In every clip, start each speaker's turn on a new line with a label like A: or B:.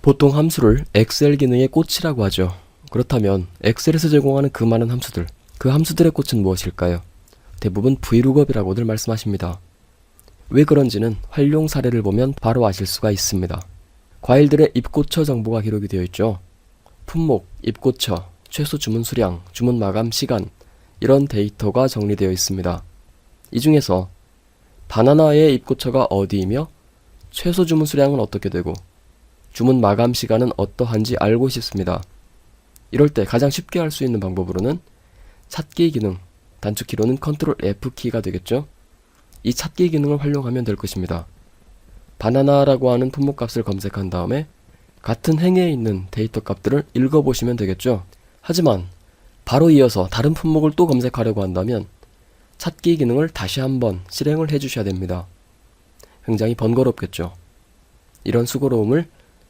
A: 보통 함수를 엑셀 기능의 꽃이라고 하죠. 그렇다면 엑셀에서 제공하는 그 많은 함수들, 그 함수들의 꽃은 무엇일까요? 대부분 VLOOKUP이라고들 말씀하십니다. 왜 그런지는 활용 사례를 보면 바로 아실 수가 있습니다. 과일들의 입고처 정보가 기록이 되어 있죠. 품목, 입고처, 최소 주문 수량, 주문 마감 시간, 이런 데이터가 정리되어 있습니다. 이 중에서 바나나의 입고처가 어디이며 최소 주문 수량은 어떻게 되고 주문 마감 시간은 어떠한지 알고 싶습니다. 이럴 때 가장 쉽게 할 수 있는 방법으로는 찾기 기능, 단축키로는 컨트롤 F키가 되겠죠. 이 찾기 기능을 활용하면 될 것입니다. 바나나라고 하는 품목 값을 검색한 다음에 같은 행에 있는 데이터 값들을 읽어보시면 되겠죠. 하지만 바로 이어서 다른 품목을 또 검색하려고 한다면 찾기 기능을 다시 한번 실행을 해주셔야 됩니다. 굉장히 번거롭겠죠. 이런 수고로움을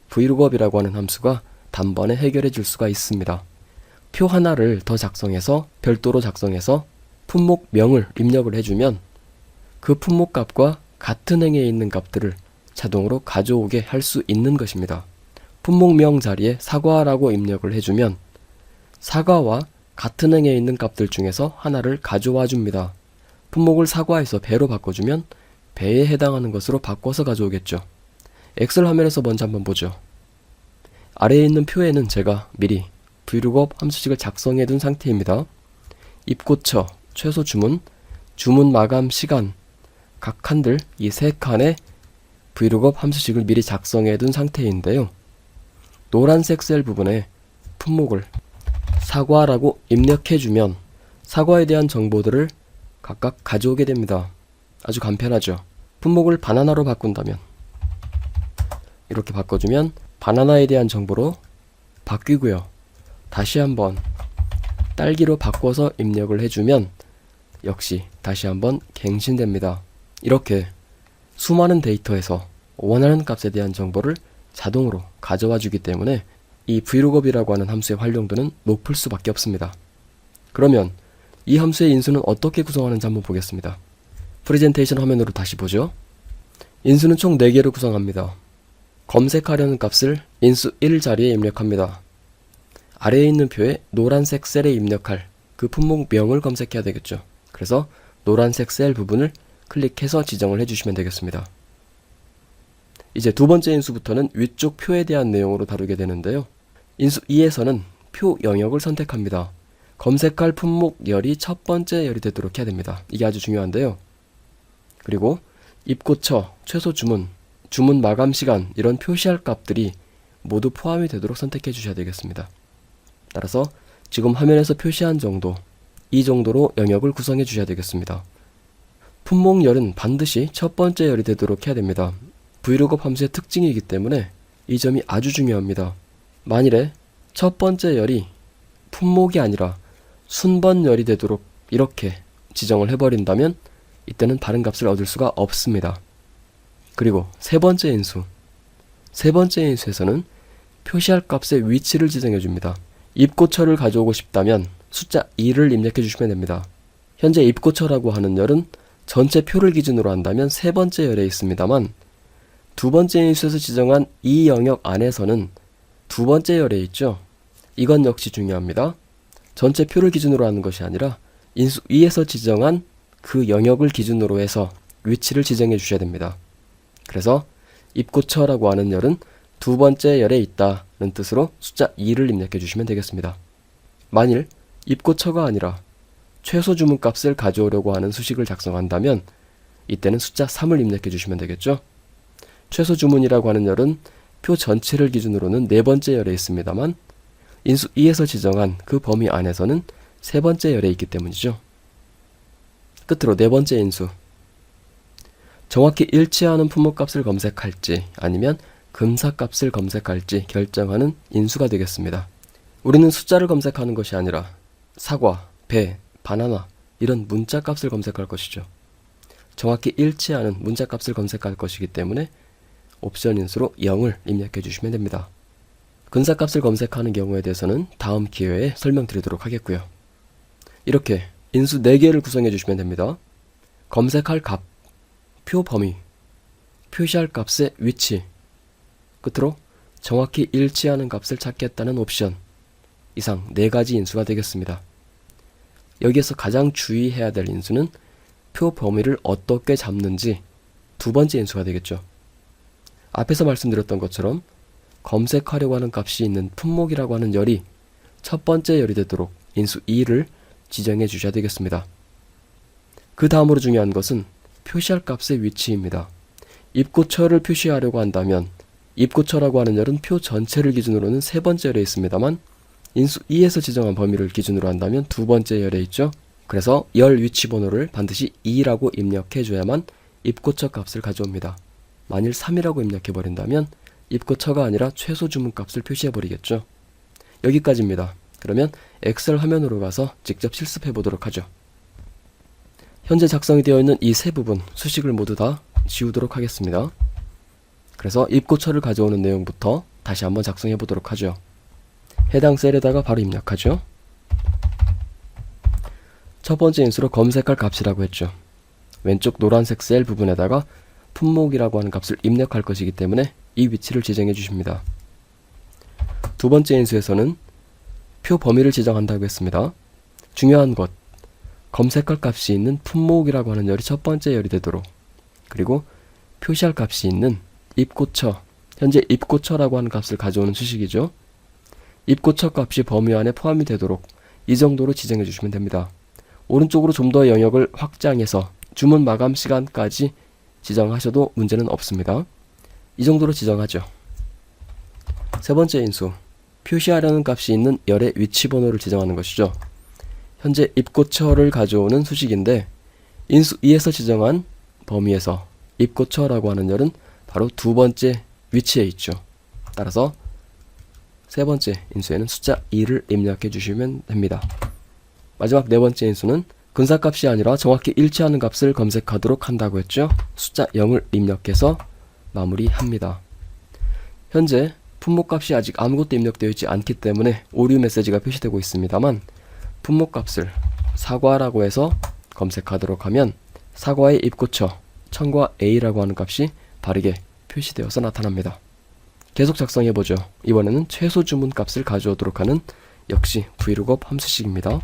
A: VLOOKUP이라고 하는 함수가 단번에 해결해 줄 수가 있습니다. 표 하나를 더 작성해서 별도로 작성해서 품목명을 입력을 해주면 그 품목 값과 같은 행에 있는 값들을 자동으로 가져오게 할 수 있는 것입니다. 품목명 자리에 사과라고 입력을 해주면 사과와 같은 행에 있는 값들 중에서 하나를 가져와 줍니다. 품목을 사과에서 배로 바꿔주면 배에 해당하는 것으로 바꿔서 가져오겠죠. 엑셀 화면에서 먼저 한번 보죠. 아래에 있는 표에는 제가 미리 VLOOKUP 함수식을 작성해 둔 상태입니다. 입고처, 최소 주문, 주문 마감 시간, 각 칸들 이 세 칸에 VLOOKUP 함수식을 미리 작성해 둔 상태인데요. 노란색 셀 부분에 품목을 사과라고 입력해주면 사과에 대한 정보들을 각각 가져오게 됩니다. 아주 간편하죠. 품목을 바나나로 바꾼다면 이렇게 바꿔주면 바나나에 대한 정보로 바뀌고요. 다시 한번 딸기로 바꿔서 입력을 해주면 역시 다시 한번 갱신됩니다. 이렇게 수많은 데이터에서 원하는 값에 대한 정보를 자동으로 가져와 주기 때문에 이 VLOOKUP이라고 하는 함수의 활용도는 높을 수밖에 없습니다. 그러면 이 함수의 인수는 어떻게 구성하는지 한번 보겠습니다. 프레젠테이션 화면으로 다시 보죠. 인수는 총 4개를 구성합니다. 검색하려는 값을 인수 1 자리에 입력합니다. 아래에 있는 표에 노란색 셀에 입력할 그 품목명을 검색해야 되겠죠. 그래서 노란색 셀 부분을 클릭해서 지정을 해주시면 되겠습니다. 이제 두 번째 인수부터는 위쪽 표에 대한 내용으로 다루게 되는데요. 인수 2에서는 표 영역을 선택합니다. 검색할 품목 열이 첫 번째 열이 되도록 해야 됩니다. 이게 아주 중요한데요. 그리고 입고처, 최소 주문, 주문 마감 시간 이런 표시할 값들이 모두 포함이 되도록 선택해 주셔야 되겠습니다. 따라서 지금 화면에서 표시한 정도, 이 정도로 영역을 구성해 주셔야 되겠습니다. 품목열은 반드시 첫 번째 열이 되도록 해야 됩니다. VLOOKUP 함수의 특징이기 때문에 이 점이 아주 중요합니다. 만일에 첫 번째 열이 품목이 아니라 순번열이 되도록 이렇게 지정을 해버린다면 이때는 바른 값을 얻을 수가 없습니다. 그리고 세 번째 인수에서는 표시할 값의 위치를 지정해 줍니다. 입고처를 가져오고 싶다면 숫자 2를 입력해 주시면 됩니다. 현재 입고처라고 하는 열은 전체 표를 기준으로 한다면 세 번째 열에 있습니다만 두 번째 인수에서 지정한 이 영역 안에서는 두 번째 열에 있죠. 이건 역시 중요합니다. 전체 표를 기준으로 하는 것이 아니라 인수 2에서 지정한 그 영역을 기준으로 해서 위치를 지정해 주셔야 됩니다. 그래서 입고처라고 하는 열은 두 번째 열에 있다는 뜻으로 숫자 2를 입력해 주시면 되겠습니다. 만일 입고처가 아니라 최소 주문 값을 가져오려고 하는 수식을 작성한다면 이때는 숫자 3을 입력해 주시면 되겠죠. 최소 주문이라고 하는 열은 표 전체를 기준으로는 네 번째 열에 있습니다만 인수 2에서 지정한 그 범위 안에서는 세 번째 열에 있기 때문이죠. 끝으로 네 번째 인수. 정확히 일치하는 품목값을 검색할지 아니면 금사값을 검색할지 결정하는 인수가 되겠습니다. 우리는 숫자를 검색하는 것이 아니라 사과, 배, 바나나 이런 문자값을 검색할 것이죠. 정확히 일치하는 문자값을 검색할 것이기 때문에 옵션 인수로 0을 입력해 주시면 됩니다. 근사값을 검색하는 경우에 대해서는 다음 기회에 설명드리도록 하겠고요. 이렇게 인수 4개를 구성해 주시면 됩니다. 검색할 값, 표 범위, 표시할 값의 위치, 끝으로 정확히 일치하는 값을 찾겠다는 옵션. 이상 4가지 인수가 되겠습니다. 여기에서 가장 주의해야 될 인수는 표 범위를 어떻게 잡는지 두 번째 인수가 되겠죠. 앞에서 말씀드렸던 것처럼 검색하려고 하는 값이 있는 품목이라고 하는 열이 첫 번째 열이 되도록 인수 2를 지정해 주셔야 되겠습니다. 그 다음으로 중요한 것은 표시할 값의 위치입니다. 입고처를 표시하려고 한다면 입고처라고 하는 열은 표 전체를 기준으로는 세 번째 열에 있습니다만 인수 2에서 지정한 범위를 기준으로 한다면 두 번째 열에 있죠. 그래서 열 위치 번호를 반드시 2라고 입력해 줘야만 입고처 값을 가져옵니다. 만일 3이라고 입력해 버린다면 입고처가 아니라 최소 주문 값을 표시해 버리겠죠. 여기까지입니다. 그러면 엑셀 화면으로 가서 직접 실습해 보도록 하죠. 현재 작성이 되어 있는 이 세 부분 수식을 모두 다 지우도록 하겠습니다. 그래서 입고처를 가져오는 내용부터 다시 한번 작성해 보도록 하죠. 해당 셀에다가 바로 입력하죠. 첫 번째 인수로 검색할 값이라고 했죠. 왼쪽 노란색 셀 부분에다가 품목이라고 하는 값을 입력할 것이기 때문에 이 위치를 지정해 주십니다. 두 번째 인수에서는 표 범위를 지정한다고 했습니다. 중요한 것, 검색할 값이 있는 품목이라고 하는 열이 첫 번째 열이 되도록, 그리고 표시할 값이 있는 입고처, 현재 입고처라고 하는 값을 가져오는 수식이죠. 입고처 값이 범위 안에 포함이 되도록 이 정도로 지정해 주시면 됩니다. 오른쪽으로 좀 더 영역을 확장해서 주문 마감 시간까지 지정하셔도 문제는 없습니다. 이 정도로 지정하죠. 세 번째 인수, 표시하려는 값이 있는 열의 위치 번호를 지정하는 것이죠. 현재 입고처를 가져오는 수식인데 인수 2에서 지정한 범위에서 입고처라고 하는 열은 바로 두 번째 위치에 있죠. 따라서 세 번째 인수에는 숫자 2를 입력해 주시면 됩니다. 마지막 네 번째 인수는 근사값이 아니라 정확히 일치하는 값을 검색하도록 한다고 했죠. 숫자 0을 입력해서 마무리합니다. 현재 품목값이 아직 아무것도 입력되어 있지 않기 때문에 오류 메시지가 표시되고 있습니다만 품목값을 사과라고 해서 검색하도록 하면 사과의 입고처 첨과 A라고 하는 값이 바르게 표시되어서 나타납니다. 계속 작성해보죠. 이번에는 최소 주문 값을 가져오도록 하는 역시 vlookup 함수식입니다.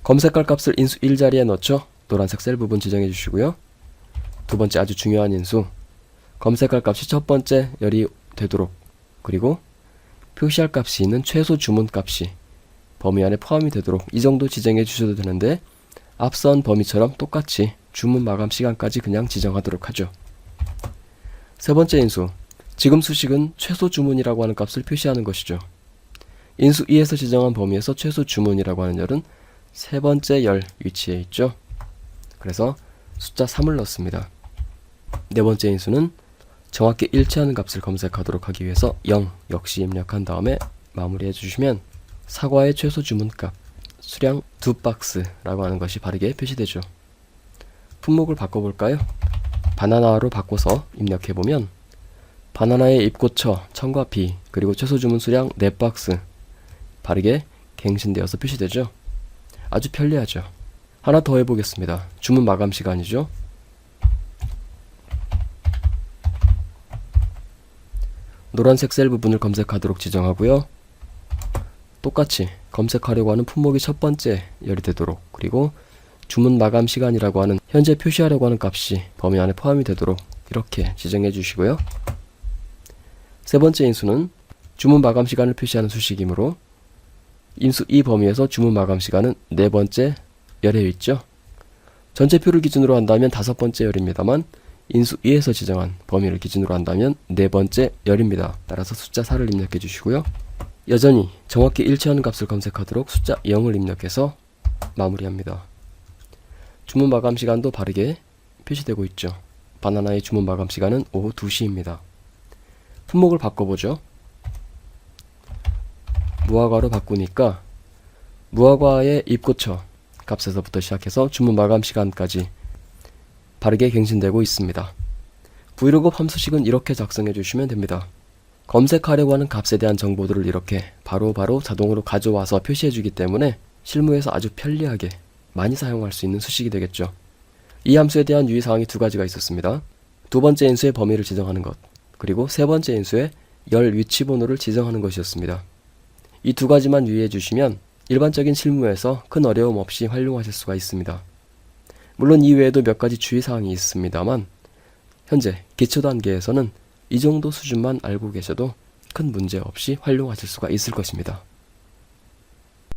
A: 검색할 값을 인수 1자리에 넣죠. 노란색 셀 부분 지정해 주시고요. 두 번째 아주 중요한 인수, 검색할 값이 첫 번째 열이 되도록, 그리고 표시할 값이 있는 최소 주문 값이 범위 안에 포함이 되도록 이 정도 지정해 주셔도 되는데 앞선 범위처럼 똑같이 주문 마감 시간까지 그냥 지정하도록 하죠. 세 번째 인수, 지금 수식은 최소 주문이라고 하는 값을 표시하는 것이죠. 인수 2에서 지정한 범위에서 최소 주문이라고 하는 열은 세 번째 열 위치에 있죠. 그래서 숫자 3을 넣습니다. 네 번째 인수는 정확히 일치하는 값을 검색하도록 하기 위해서 0 역시 입력한 다음에 마무리해 주시면 사과의 최소 주문값 수량 2박스라고 하는 것이 바르게 표시되죠. 품목을 바꿔볼까요? 바나나로 바꿔서 입력해보면 바나나의 입고처 첨과 B 그리고 최소 주문 수량 4박스 바르게 갱신되어서 표시되죠. 아주 편리하죠. 하나 더 해보겠습니다. 주문 마감 시간이죠. 노란색 셀 부분을 검색하도록 지정하고요. 똑같이 검색하려고 하는 품목이 첫 번째 열이 되도록, 그리고 주문 마감 시간이라고 하는 현재 표시하려고 하는 값이 범위 안에 포함이 되도록 이렇게 지정해 주시고요. 세 번째 인수는 주문 마감 시간을 표시하는 수식이므로 인수 2 범위에서 주문 마감 시간은 네 번째 열에 있죠. 전체 표를 기준으로 한다면 다섯 번째 열입니다만 인수 2에서 지정한 범위를 기준으로 한다면 네 번째 열입니다. 따라서 숫자 4를 입력해 주시고요. 여전히 정확히 일치하는 값을 검색하도록 숫자 0을 입력해서 마무리합니다. 주문 마감 시간도 바르게 표시되고 있죠. 바나나의 주문 마감 시간은 오후 2시입니다. 품목을 바꿔보죠. 무화과로 바꾸니까 무화과의 입고처 값에서부터 시작해서 주문 마감 시간까지 바르게 갱신되고 있습니다. vlookup 함수식은 이렇게 작성해 주시면 됩니다. 검색하려고 하는 값에 대한 정보들을 이렇게 바로바로 자동으로 가져와서 표시해 주기 때문에 실무에서 아주 편리하게 많이 사용할 수 있는 수식이 되겠죠. 이 함수에 대한 유의사항이 두 가지가 있었습니다. 두 번째 인수의 범위를 지정하는 것, 그리고 세 번째 인수에 열 위치 번호를 지정하는 것이었습니다. 이 두 가지만 유의해 주시면 일반적인 실무에서 큰 어려움 없이 활용하실 수가 있습니다. 물론 이외에도 몇 가지 주의사항이 있습니다만 현재 기초 단계에서는 이 정도 수준만 알고 계셔도 큰 문제 없이 활용하실 수가 있을 것입니다.